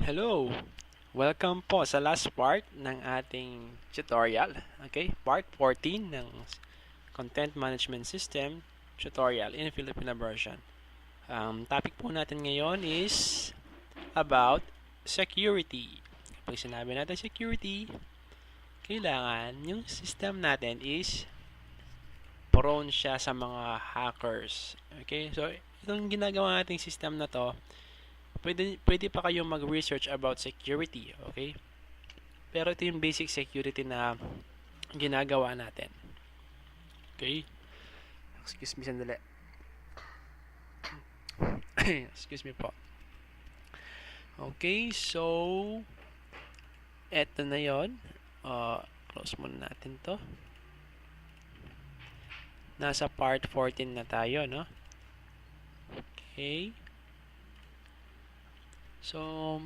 Hello! Welcome po sa last part ng ating tutorial. Okay? Part 14 ng Content Management System tutorial in Filipino version. Topic po natin ngayon is about security. Kapag sinabi natin security, kailangan yung system natin is prone siya sa mga hackers. Okay? So, itong ginagawa nating system na to, pwede pa kayong mag-research about security. Okay? Pero ito yung basic security na ginagawa natin. Okay? Excuse me sandali. Excuse me po. Okay, so eto na yon. Close muna natin to. Nasa part 14 na tayo, no? Okay. So,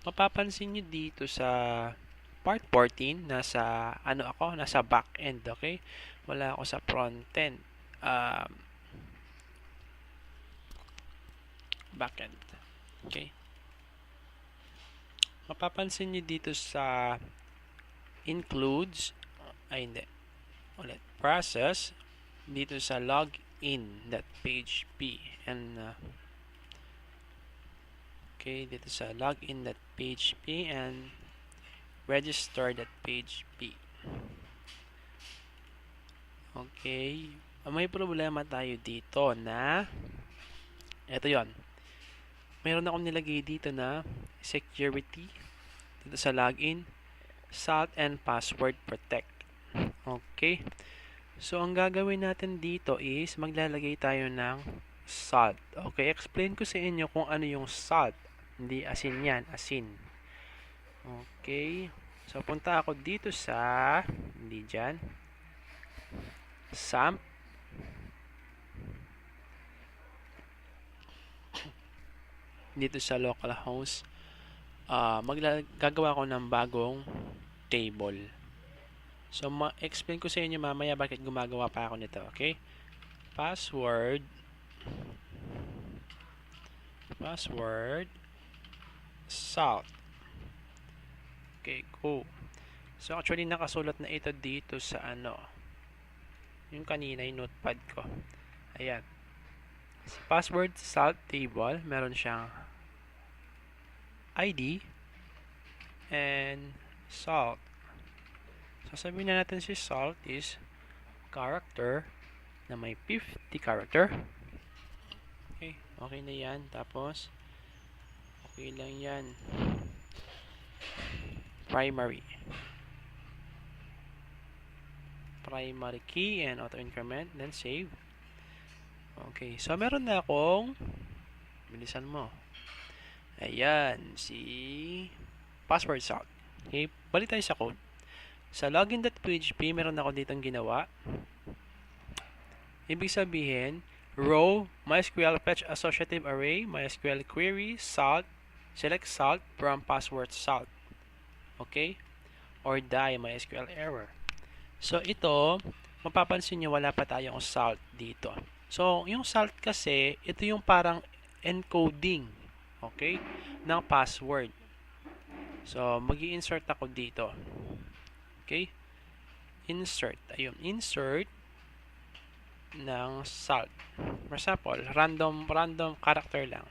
mapapansin nyo dito sa part 14, nasa back end, okay? Wala ako sa front end. Back end. Okay. Mapapansin nyo dito sa includes, hindi. Ulit. Process, dito sa login.php and okay, dito sa login.php and register.php. Okay, may problema tayo dito na ito yon. Meron akong nilagay dito na security dito sa login, salt and password protect. Okay, so ang gagawin natin dito is maglalagay tayo ng salt. Okay, explain ko sa inyo kung ano yung salt. Hindi asin yan, asin. Okay, so punta ako dito sa hindi dyan, SAMP. Dito sa localhost, gagawa ko ng bagong table. So, ma-explain ko sa inyo mamaya bakit gumagawa pa ako nito, okay? Password, salt. Okay, go. So, actually, nakasulat na ito dito sa yung kanina, yung notepad ko. Ayan. Sa password salt table, meron siyang ID and salt. So, sabihin na natin si salt is character na may 50 character. Okay, okay na yan. Tapos, okay lang yan. Primary key and auto increment, then save. Okay, so meron na akong bilisan mo. Ayan, si password salt. Okay, balik tayo sa code. Sa login.php, meron ako ditong ginawa. Ibig sabihin, row, MySQL fetch associative array, MySQL query, salt, select salt from password salt. Okay? Or die MySQL error. So, ito, mapapansin nyo, wala pa tayong salt dito. So, yung salt kasi, ito yung parang encoding, okay, ng password. So, mag-i-insert ako dito. Okay? Insert. Ayun, insert ng salt. For example, random character lang.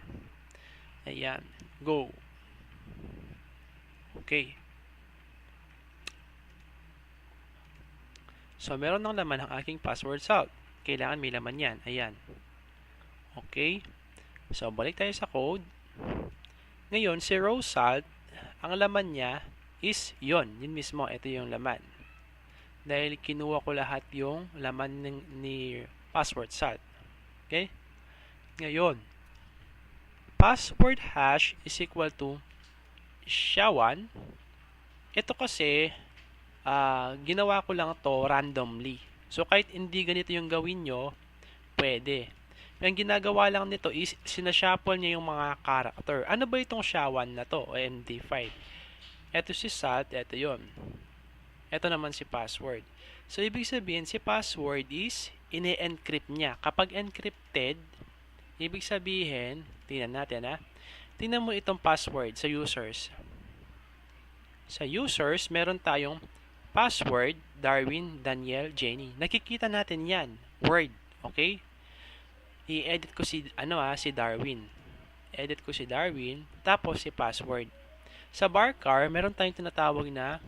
Ayan. Go. Okay. So, meron ng laman ang aking password salt. Kailangan may laman yan. Ayan. Okay. So, balik tayo sa code. Ngayon, si row salt, ang laman niya is yon. Yun mismo. Ito yung laman. Dahil kinuha ko lahat yung laman ni password salt. Okay? Ngayon, password hash is equal to SHA-1. Ito kasi, ginawa ko lang to randomly. So, kahit hindi ganito yung gawin nyo, pwede. Ang ginagawa lang nito is, sinashuffle niya yung mga character. Ano ba itong SHA-1 na to? O MD5. Ito si salt, ito yon. Ito naman si password. So, ibig sabihin, si password is, ine-encrypt niya. Kapag encrypted, ibig sabihin, tingnan natin tingnan mo itong password sa users. Sa users, meron tayong password, Darwin, Daniel, Jenny. Nakikita natin yan. Word. Okay? I-edit ko si Darwin. Edit ko si Darwin, tapos si password. Sa barcar, meron tayong tinatawag na,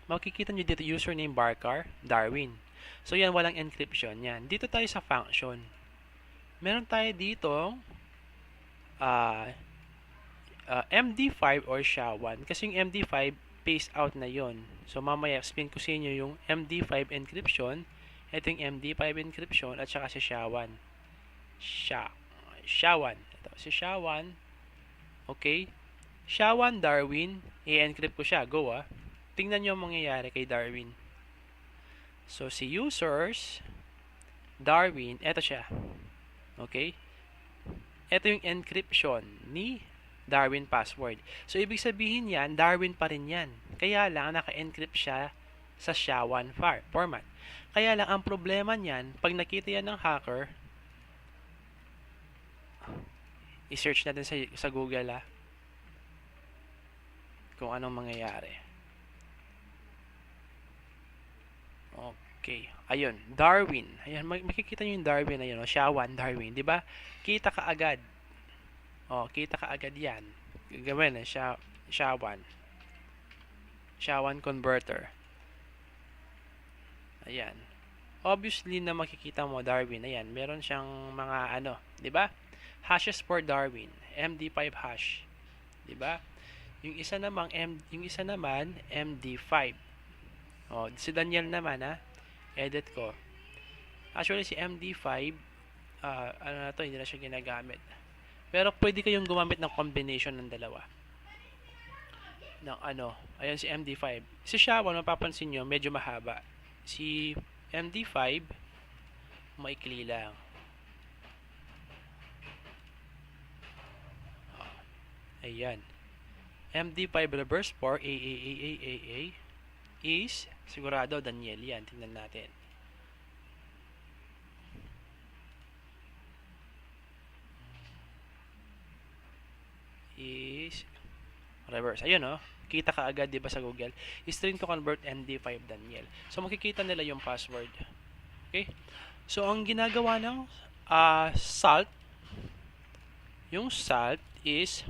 makikita nyo dito username barcar, Darwin. So yan, walang encryption yan. Dito tayo sa function. Meron tayo dito MD5 or SHA-1. Kasi yung MD5, paste out na yon. So mamaya explain ko sa inyo yung MD5 encryption. Ito yung MD5 encryption at saka si SHA-1. SHA-1. Ito, si SHA-1. Okay. SHA-1 Darwin. I-encrypt ko siya. Go Tingnan nyo ang mangyayari kay Darwin. So si users, Darwin, ito siya. Okay. Ito yung encryption ni Darwin password. So, ibig sabihin yan, Darwin pa rin yan. Kaya lang, naka-encrypt siya sa SHA-1 format. Kaya lang, ang problema niyan, pag nakita yan ng hacker, i-search natin sa Google kung anong mangyayari. Okay. Ayun, Darwin. Ayan, makikita nyo yung Darwin. Ayun, SHA-1 Darwin. Diba? Kita ka agad. Kita ka agad yan. Gawin SHA-1. SHA-1 converter. Ayan. Obviously na makikita mo Darwin. Ayan, meron siyang mga di ba? Hashes for Darwin. MD5 hash. Di ba? Yung isa naman MD5. Si Daniel naman edit ko. Actually si MD5 hindi na siya ginagamit. Pero pwede kayong gumamit ng combination ng dalawa. Ayan si MD5. Si SHA-1, mapapansin nyo, medyo mahaba. Si MD5, maikli lang. Ayan. MD5 reverse 4, AAAAAA is, sigurado, Daniel yan. Tingnan natin. Is reverse. Ayun kita ka agad 'di ba sa Google. String to convert MD5 Daniel. So makikita nila yung password. Okay? So ang ginagawa ng salt, yung salt is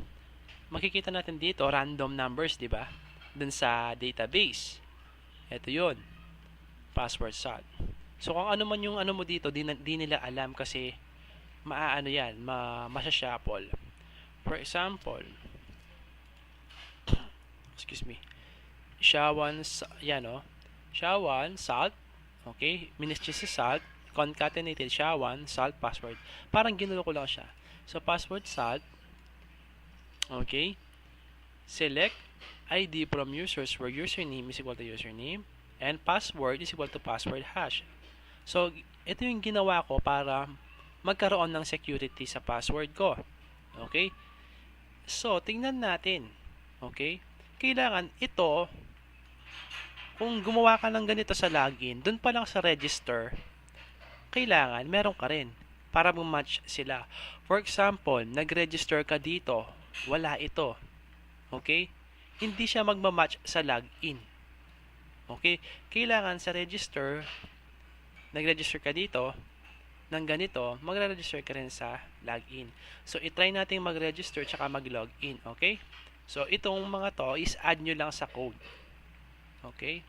makikita natin dito random numbers 'di ba? Dun sa database. Ito 'yon. Password salt. So kung ano man yung mo dito, di nila alam kasi yan, masya-shuffle. For example, excuse me, SHA-1, SHA-1, salt, okay, minisches salt, concatenated SHA-1, salt, password. Parang ginulo ko lang siya. So, password salt, okay, select ID from users where username is equal to username, and password is equal to password hash. So, ito yung ginawa ko para magkaroon ng security sa password ko. Okay? So, tingnan natin. Okay? Kailangan ito, kung gumawa ka ng ganito sa login, dun pa lang sa register, kailangan meron ka rin para mag-match sila. For example, nag-register ka dito, wala ito. Okay? Hindi siya magma-match sa login. Okay? Kailangan sa register, nag-register ka dito, ng ganito, magre-register ka rin sa login. So, itry natin mag-register tsaka mag-login. Okay? So, itong mga to is add nyo lang sa code. Okay?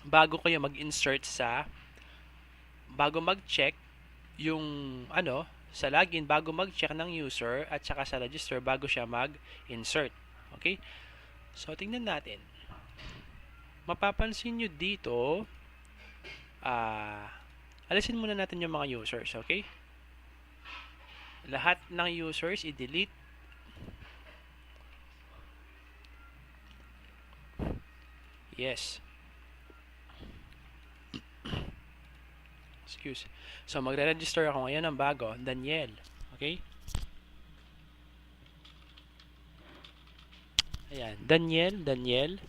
Bago kayo mag-insert bago mag-check yung sa login, bago mag-check ng user at saka sa register bago siya mag-insert. Okay? So, tingnan natin. Mapapansin nyo dito, alisin muna natin yung mga users, okay? Lahat ng users, i-delete. Yes. Excuse. So, magre-register ako ngayon ng bago, Daniel. Okay? Ayan, Daniel.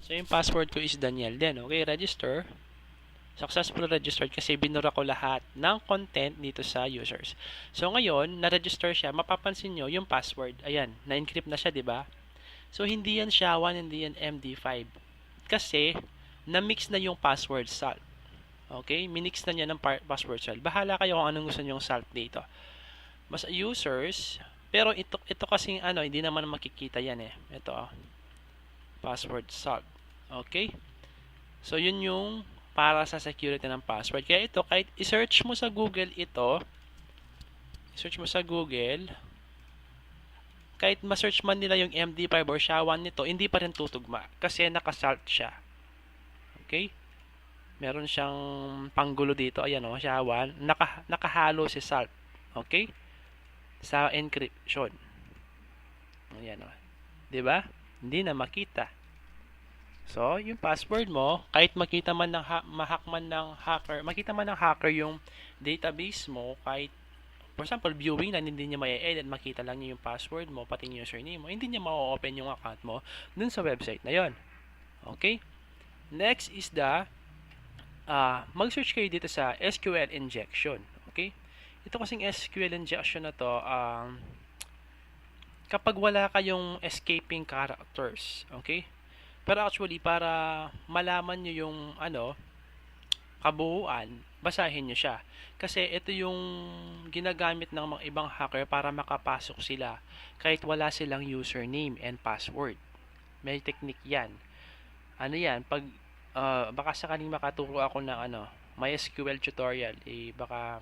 So, yung password ko is Daniel din. Okay, register. Successfully registered kasi binura ko lahat ng content dito sa users. So ngayon, na-register siya, mapapansin nyo yung password. Ayan, na-encrypt na siya, di ba? So hindi yan SHA-1, hindi yan MD5. Kasi, na-mix na yung password salt. Okay? Minix na niya ng password salt. Bahala kayo kung anong gusto nyong salt dito. Mas users, pero ito kasing ano, hindi naman makikita yan eh. Ito, password salt. Okay? So, yun yung para sa security ng password. Kaya ito, kahit i-search mo sa Google ito, kahit ma-search man nila yung MD5 or SHA-1 nito, hindi pa rin tutugma. Kasi nakasalt siya. Okay? Meron siyang panggulo dito. Ayan o, SHA-1. Nakahalo si salt. Okay? Sa encryption. Ayan o. Diba? Hindi na makita. So, yung password mo, kahit makita man ng makita man ng hacker yung database mo, kahit for example, viewing na hindi niya ma-edit, makita lang niya yung password mo, pati yung username mo, hindi niya ma-open yung account mo dun sa website na yon. Okay? Next is the mag-search kayo dito sa SQL injection. Okay? Ito kasing SQL injection na to, kapag wala kayong escaping characters, okay? Pero actually, para malaman nyo yung kabuuan, basahin nyo siya. Kasi ito yung ginagamit ng mga ibang hacker para makapasok sila kahit wala silang username and password. May technique yan. Ano yan? Pag baka sakaling makaturo ako ng may SQL tutorial, baka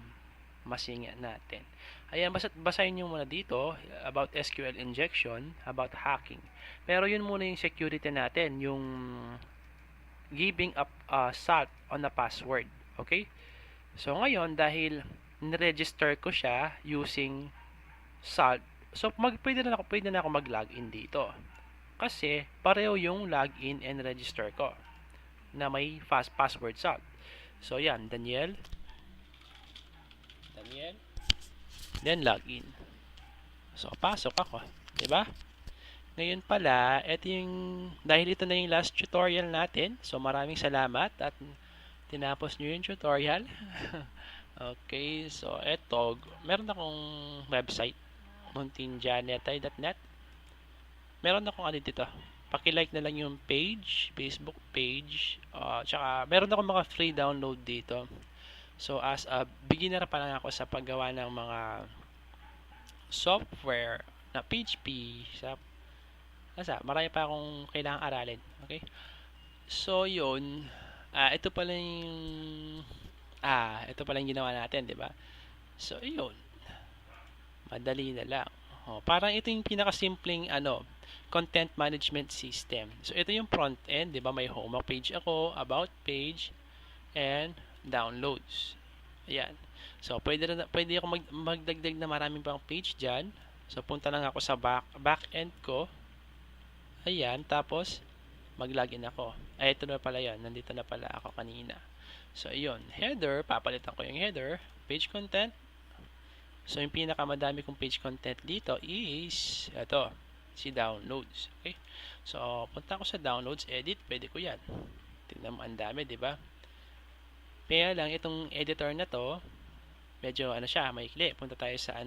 masingit natin. Ayan, basahin nyo muna dito about SQL injection, about hacking. Pero yun muna yung security natin, yung giving up salt on a password. Okay? So ngayon, dahil niregister ko siya using salt, so pwede na ako mag-login dito. Kasi pareho yung login and register ko na may password salt. So yan, Daniel, then login. So pasok ako, 'di ba? Ngayon pala, dahil ito na yung last tutorial natin. So maraming salamat at tinapos nyo yung tutorial. Okay, so eto, meron akong website, muntinjanetay.net. Meron akong dito. Paki-like na lang yung page, Facebook page. Tsaka meron akong mga free download dito. So as a beginner pa lang ako sa paggawa ng mga software na PHP, marami pa akong kailangang aralin. Okay? So yun, ito pala yung ginawa natin, 'di ba? So yun. Madali na lang. Parang ito yung pinakasimpleng content management system. So ito yung front end, 'di ba? May home page ako, about page, and downloads. Ayan. So pwede ako magdagdag na maraming pang page diyan. So punta lang ako sa back end ko. Ayan, tapos mag-login ako. Ito na pala 'yon. Nandito na pala ako kanina. So ayun, header, papalitan ko yung header, page content. So yung pinakamadami kong page content dito is ito, si downloads. Okay? So punta ako sa downloads, edit, pwede ko 'yan. Tingnan mo, ang dami, 'di ba? Kaya lang itong editor na to, medyo siya, maikli. Punta tayo sa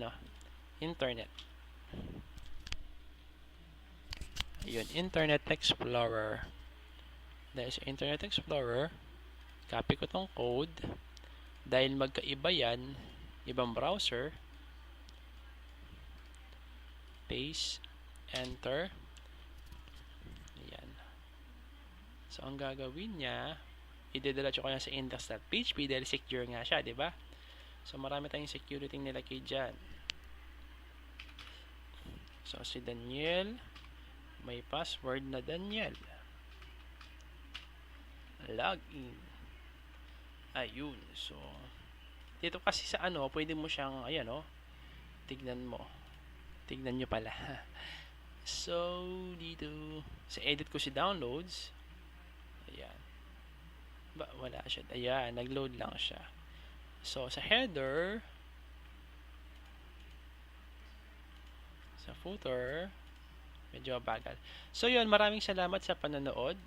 internet. Ayun, Internet Explorer. Dahil sa Internet Explorer, copy ko tong code. Dahil magkaiba yan, ibang browser. Paste, enter. Ayan. So, ang gagawin niya, idediretso ko na sa index.php dahil secure nga siya, di ba? So, marami tayong security nilagay dyan. So, si Daniel, may password na Daniel. Login. Ayun. So, dito kasi sa pwede mo siyang, tignan mo. Tignan nyo pala. So, dito, sa edit ko si downloads. Ayan. Wala siya. Ayan, nag-load lang siya. So, sa header, sa footer, medyo bagal. So, yun, maraming salamat sa panonood.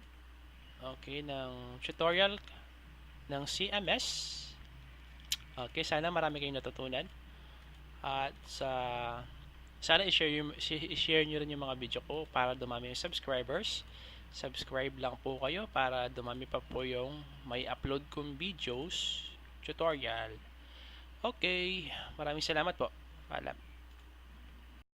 Okay, ng tutorial ng CMS. Okay, sana marami kayong natutunan. At sana i-share nyo rin yung mga video ko para dumami yung subscribers. Subscribe lang po kayo para dumami pa po yung may upload kong videos, tutorial. Okay, maraming salamat po. Paalam.